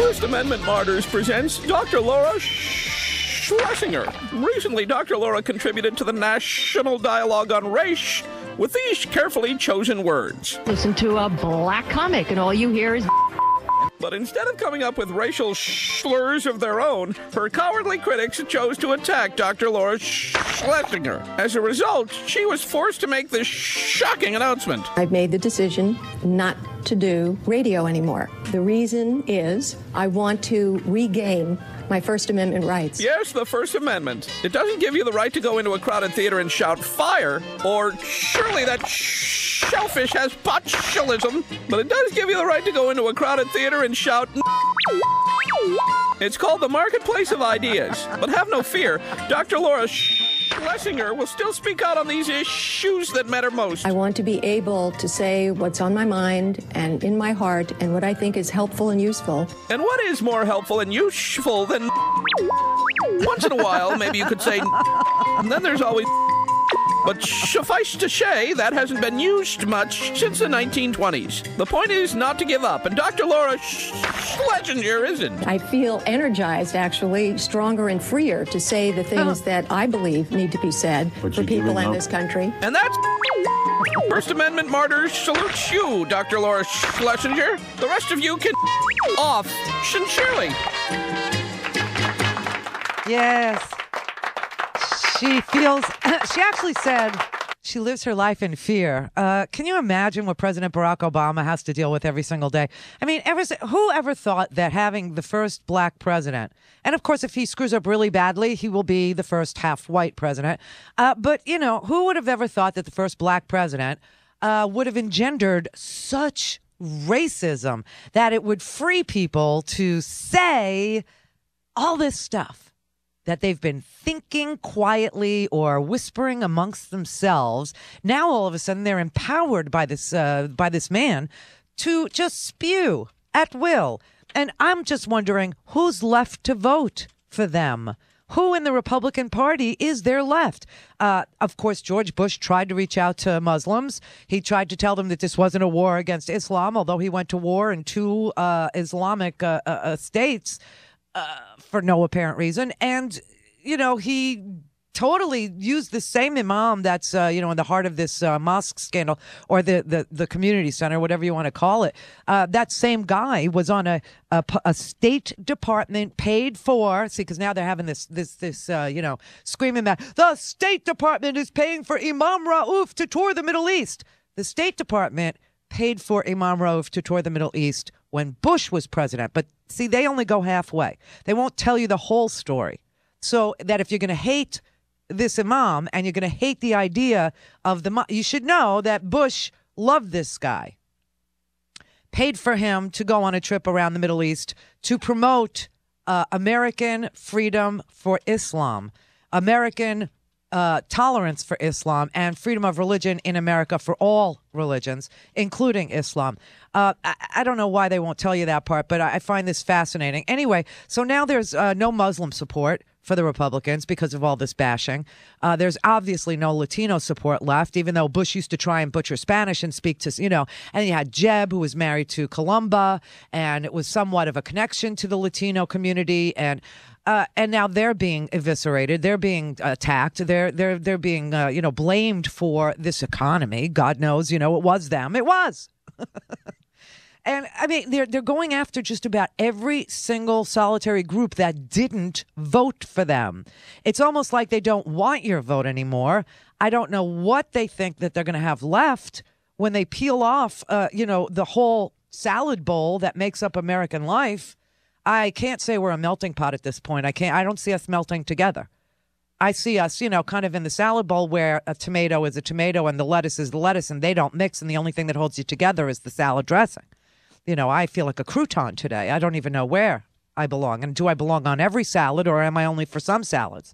First Amendment Martyrs presents Dr. Laura Schlessinger. Recently, Dr. Laura contributed to the National Dialogue on Race with these carefully chosen words. Listen to a black comic and all you hear is... But instead of coming up with racial slurs of their own, her cowardly critics chose to attack Dr. Laura Schlessinger. As a result, she was forced to make this shocking announcement. I've made the decision not to do radio anymore. The reason is I want to regain my First Amendment rights. Yes, the First Amendment. It doesn't give you the right to go into a crowded theater and shout fire, or surely that shellfish has botulism, but it does give you the right to go into a crowded theater and shout. It's called the marketplace of ideas. But have no fear, Dr. Laura Schlessinger will still speak out on these issues that matter most. I want to be able to say what's on my mind and in my heart and what I think is helpful and useful. And what is more helpful and useful than once in a while, maybe you could say, and then there's always. But suffice to say, that hasn't been used much since the 1920s. The point is not to give up, and Dr. Laura Schlessinger isn't. I feel energized, actually, stronger and freer to say the things that I believe need to be said for people in this country. And that's First Amendment Martyrs salutes you, Dr. Laura Schlessinger. The rest of you can off sincerely. Yes. She feels, she actually said she lives her life in fear. Can you imagine what President Barack Obama has to deal with every single day? I mean, who ever thought that having the first black president, and of course, if he screws up really badly, he will be the first half-white president. But, you know, who would have ever thought that the first black president would have engendered such racism that it would free people to say all this stuff that they've been thinking quietly or whispering amongst themselves. Now, all of a sudden, they're empowered by this man to just spew at will. And I'm just wondering who's left to vote for them. Who in the Republican Party is there left? Of course, George Bush tried to reach out to Muslims. He tried to tell them that this wasn't a war against Islam, although he went to war in two Islamic states. For no apparent reason. And, you know, he totally used the same imam that's, in the heart of this mosque scandal or the community center, whatever you want to call it. That same guy was on a State Department paid for, because now they're having this screaming that the State Department is paying for Imam Rauf to tour the Middle East. The State Department paid for Imam Rauf to tour the Middle East when Bush was president. But see, they only go halfway. They won't tell you the whole story. So that if you're going to hate this imam and you're going to hate the idea of you should know that Bush loved this guy, paid for him to go on a trip around the Middle East to promote American freedom for Islam, American tolerance for Islam, and freedom of religion in America for all religions, including Islam. I don't know why they won't tell you that part, but I find this fascinating. Anyway, so now there's no Muslim support for the Republicans because of all this bashing. There's obviously no Latino support left, even though Bush used to try and butcher Spanish and speak to, and you had Jeb, who was married to Columba, and it was somewhat of a connection to the Latino community. And now they're being eviscerated. They're being attacked. They're being, blamed for this economy. God knows, it was them. It was. And I mean, they're going after just about every single solitary group that didn't vote for them. It's almost like they don't want your vote anymore. I don't know what they think that they're going to have left when they peel off, the whole salad bowl that makes up American life. I can't say we're a melting pot at this point. I don't see us melting together. I see us, kind of in the salad bowl where a tomato is a tomato and the lettuce is the lettuce, and they don't mix, and the only thing that holds you together is the salad dressing. I feel like a crouton today. I don't even know where I belong. And do I belong on every salad, or am I only for some salads?